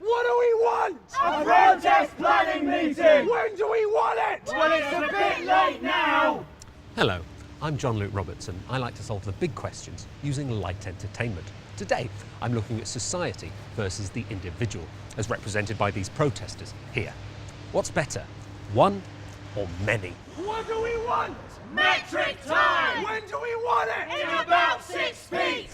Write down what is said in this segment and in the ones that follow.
What do we want? A protest planning meeting! When do we want it? Well, it's a bit late now! Hello, I'm John Luke Robertson. I like to solve the big questions using light entertainment. Today, I'm looking at society versus the individual, as represented by these protesters here. What's better, one or many? What do we want? Metric time! When do we want it? In about 6 feet!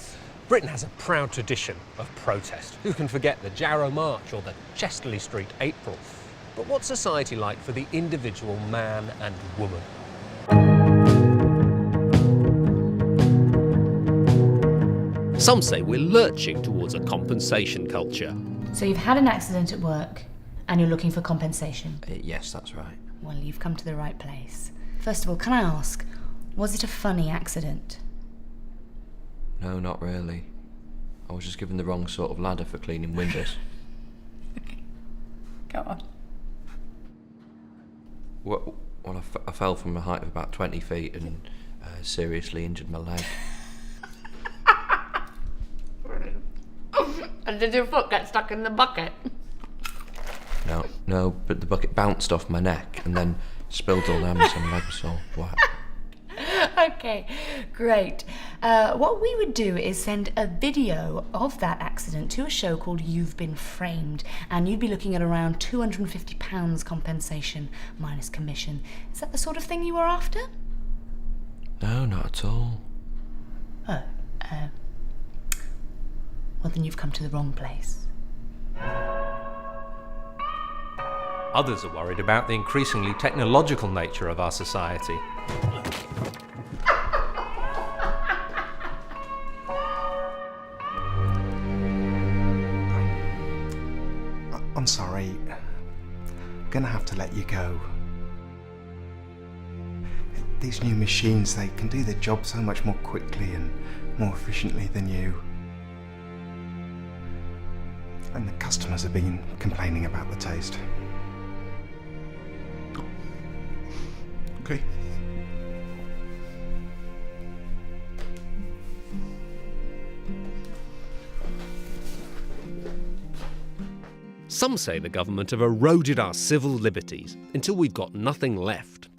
Britain has a proud tradition of protest. Who can forget the Jarrow March or the Chesterley Street April? But what's society like for the individual man and woman? Some say we're lurching towards a compensation culture. So you've had an accident at work and you're looking for compensation? Yes, that's right. Well, you've come to the right place. First of all, can I ask, was it a funny accident? No, not really. I was just given the wrong sort of ladder for cleaning windows. Go on. Well, I fell from a height of about 20 feet and seriously injured my leg. And did your foot get stuck in the bucket? No, but the bucket bounced off my neck and then spilled all down my leg, so what? Okay, great. What we would do is send a video of that accident to a show called You've Been Framed, and you'd be looking at around £250 compensation minus commission. Is that the sort of thing you were after? No, not at all. Oh, well then you've come to the wrong place. Others are worried about the increasingly technological nature of our society. I'm sorry. I'm gonna have to let you go. These new machines, they can do the job so much more quickly and more efficiently than you. And the customers have been complaining about the taste. Okay. Some say the government have eroded our civil liberties until we've got nothing left.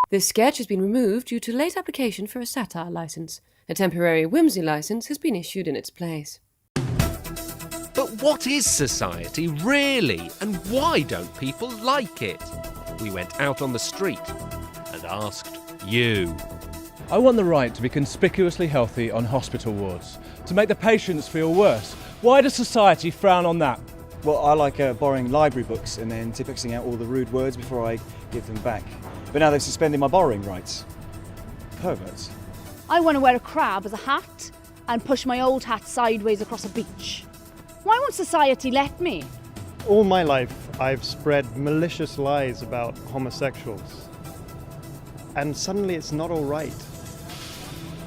This sketch has been removed due to late application for a satire licence. A temporary whimsy licence has been issued in its place. But what is society, really? And why don't people like it? We went out on the street and asked you. I want the right to be conspicuously healthy on hospital wards, to make the patients feel worse. Why does society frown on that? Well, I like borrowing library books and then tipexing out all the rude words before I give them back. But now they've suspended my borrowing rights. Perverts. I want to wear a crab as a hat and push my old hat sideways across a beach. Why won't society let me? All my life, I've spread malicious lies about homosexuals. And suddenly it's not all right.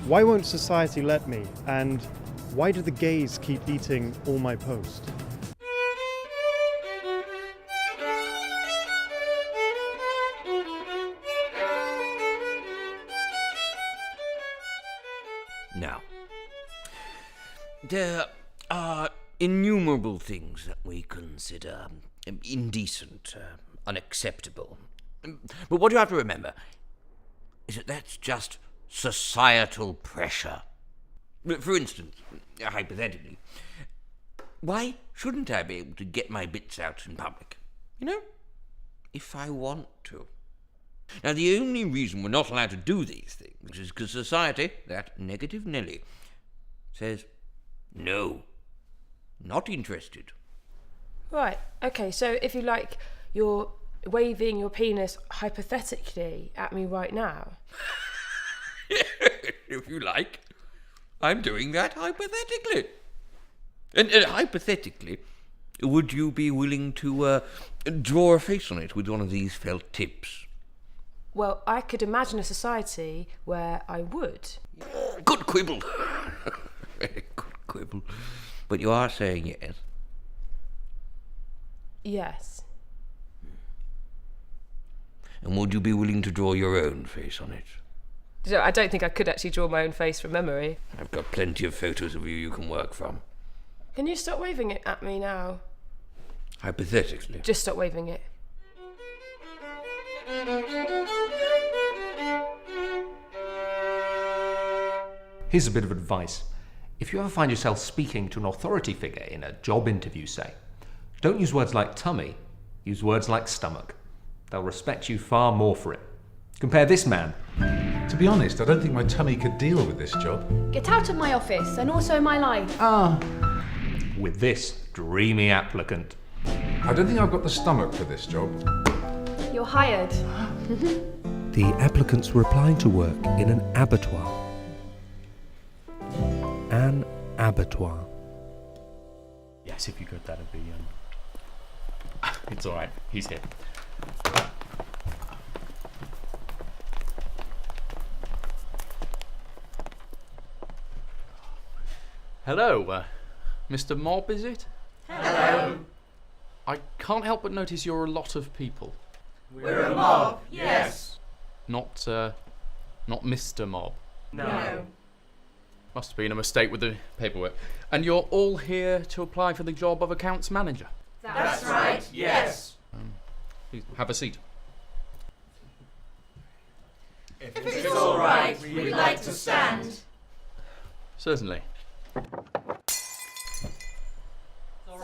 Why won't society let me? And why do the gays keep eating all my post? Now, there are innumerable things that we consider indecent, unacceptable. But what you have to remember is that that's just societal pressure. For instance, hypothetically, why shouldn't I be able to get my bits out in public? You know, if I want to. Now, the only reason we're not allowed to do these things is because society, that negative Nelly, says, no, not interested. Right, okay, so if you like, you're waving your penis hypothetically at me right now. If you like. I'm doing that hypothetically. And hypothetically, would you be willing to draw a face on it with one of these felt tips? Well, I could imagine a society where I would. Good quibble. Very good quibble. But you are saying yes? Yes. And would you be willing to draw your own face on it? So I don't think I could actually draw my own face from memory. I've got plenty of photos of you can work from. Can you stop waving it at me now? Hypothetically. Just stop waving it. Here's a bit of advice. If you ever find yourself speaking to an authority figure in a job interview, say, don't use words like tummy, use words like stomach. They'll respect you far more for it. Compare this man. To be honest, I don't think my tummy could deal with this job. Get out of my office and also my life. With this dreamy applicant. I don't think I've got the stomach for this job. You're hired. The applicants were applying to work in an abattoir. An abattoir. Yes, if you could, that'd be... It's all right. He's here. Hello, Mr. Mob, is it? Hello. I can't help but notice you're a lot of people. We're a mob, yes. Not Mr. Mob. No. Must have been a mistake with the paperwork. And you're all here to apply for the job of accounts manager? That's right, yes. Please have a seat. If it's all right, we'd like to stand. Certainly.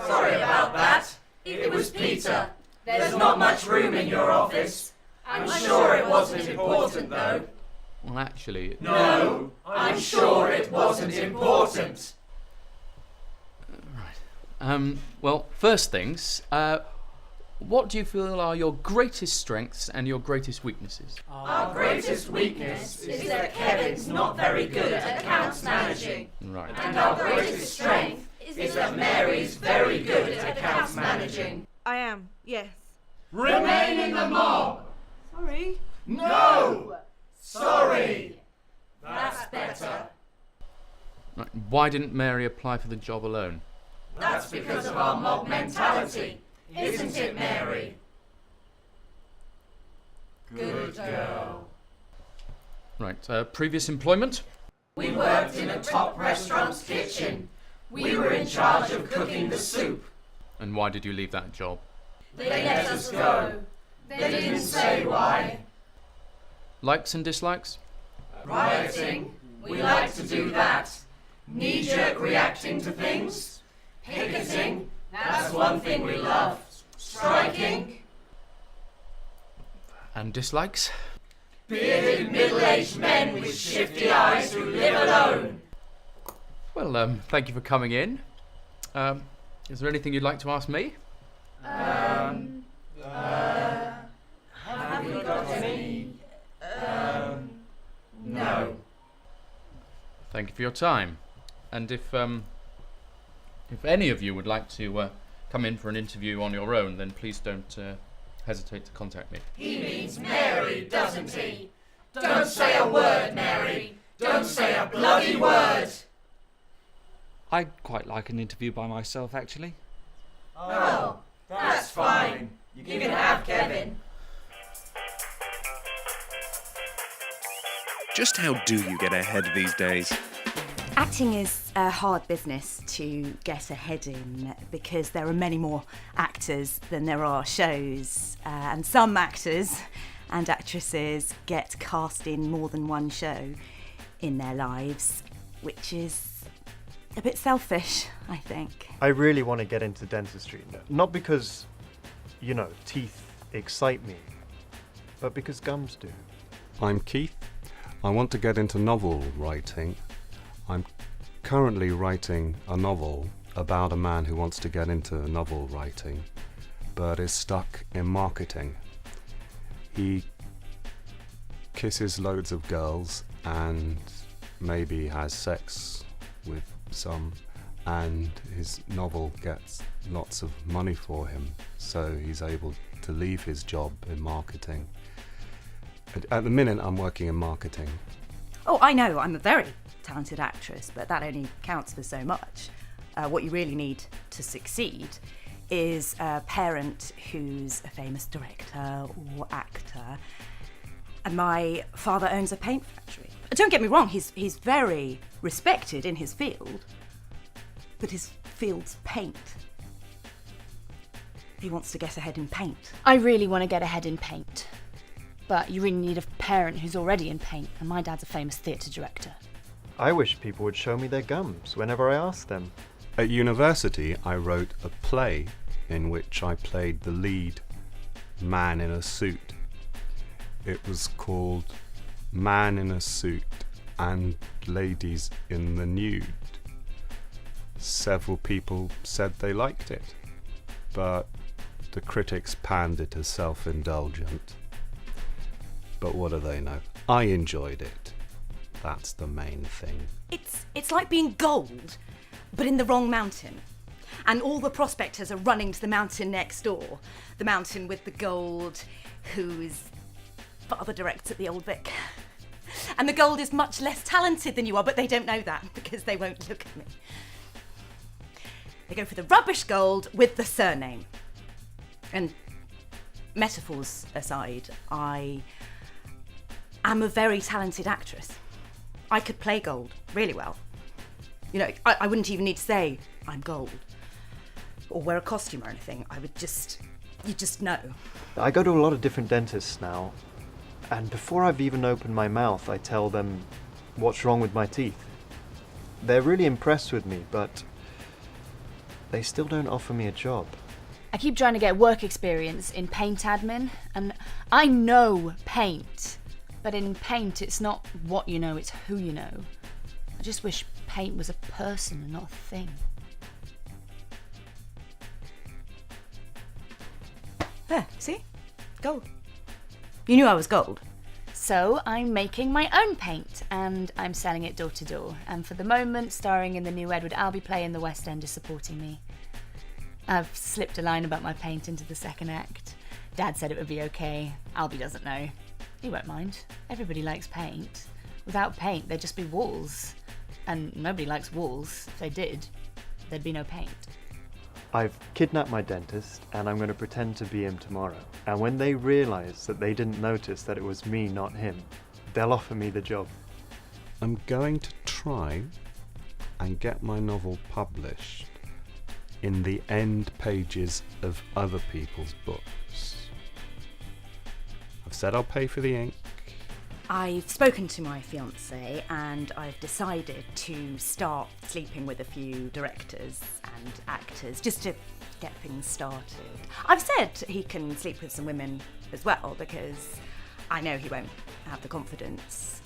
Sorry about that. It was Peter. There's not much room in your office. I'm sure it wasn't important, though. Well, actually... No, I'm sure it wasn't important. Right. Well, first things, what do you feel are your greatest strengths and your greatest weaknesses? Our greatest weakness is that Kevin's not very good at accounts managing. Right. And our greatest strength is that Mary's very good at accounts managing. I am, yes. Remain in the mob! Sorry. No! Sorry! That's better. Right. Why didn't Mary apply for the job alone? That's because of our mob mentality, isn't it, Mary? Good girl. Right. Previous employment? We worked in a top restaurant's kitchen. We were in charge of cooking the soup. And why did you leave that job? They let us go. They didn't say why. Likes and dislikes? Rioting. We like to do that. Knee-jerk reacting to things. Picketing. That's one thing we love. Striking. And dislikes? Bearded middle-aged men with shifty eyes who live alone. Well, thank you for coming in. Is there anything you'd like to ask me? Have you got any? No. Thank you for your time. And if any of you would like to come in for an interview on your own, then please don't hesitate to contact me. He means Mary, doesn't he? Don't say a word, Mary. Don't say a bloody word. I'd quite like an interview by myself, actually. Oh, that's fine. You can have Kevin. Just how do you get ahead these days? Acting is a hard business to get ahead in because there are many more actors than there are shows, and some actors and actresses get cast in more than one show in their lives, which is a bit selfish, I think. I really want to get into dentistry, not because, teeth excite me, but because gums do. I'm Keith. I want to get into novel writing. I'm currently writing a novel about a man who wants to get into novel writing, but is stuck in marketing. He kisses loads of girls and maybe has sex with some, and his novel gets lots of money for him, so he's able to leave his job in marketing. At the minute, I'm working in marketing. Oh, I know, I'm a very talented actress, but that only counts for so much. What you really need to succeed is a parent who's a famous director or actor, And my father owns a paint factory. Don't get me wrong, he's very respected in his field. But his field's paint. He wants to get ahead in paint. I really want to get ahead in paint. But you really need a parent who's already in paint, and my dad's a famous theatre director. I wish people would show me their gums whenever I ask them. At university, I wrote a play in which I played the lead man in a suit. It was called Man in a Suit and Ladies in the Nude. Several people said they liked it, but the critics panned it as self-indulgent. But what do they know? I enjoyed it. That's the main thing. It's like being gold, but in the wrong mountain. And all the prospectors are running to the mountain next door. The mountain with the gold, whose father directs at the Old Vic. And the gold is much less talented than you are, but they don't know that because they won't look at me. They go for the rubbish gold with the surname. And metaphors aside, I am a very talented actress. I could play gold really well. You know, I wouldn't even need to say I'm gold or wear a costume or anything. You just know. I go to a lot of different dentists now, and before I've even opened my mouth, I tell them what's wrong with my teeth. They're really impressed with me, but they still don't offer me a job. I keep trying to get work experience in paint admin, and I know paint. But in paint, it's not what you know, it's who you know. I just wish paint was a person and not a thing. There, see? Gold. You knew I was gold. So I'm making my own paint, and I'm selling it door to door. And for the moment, starring in the new Edward Albee play in the West End is supporting me. I've slipped a line about my paint into the second act. Dad said it would be okay. Albee doesn't know. He won't mind. Everybody likes paint. Without paint, there'd just be walls. And nobody likes walls. If they did, there'd be no paint. I've kidnapped my dentist, and I'm going to pretend to be him tomorrow. And when they realise that they didn't notice that it was me, not him, they'll offer me the job. I'm going to try and get my novel published in the end pages of other people's books. I've said I'll pay for the ink. I've spoken to my fiancé and I've decided to start sleeping with a few directors and actors just to get things started. I've said he can sleep with some women as well because I know he won't have the confidence.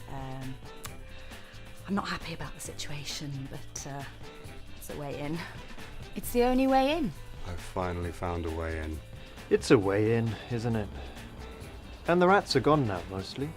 I'm not happy about the situation, but it's a way in. It's the only way in. I've finally found a way in. It's a way in, isn't it? And the rats are gone now, mostly.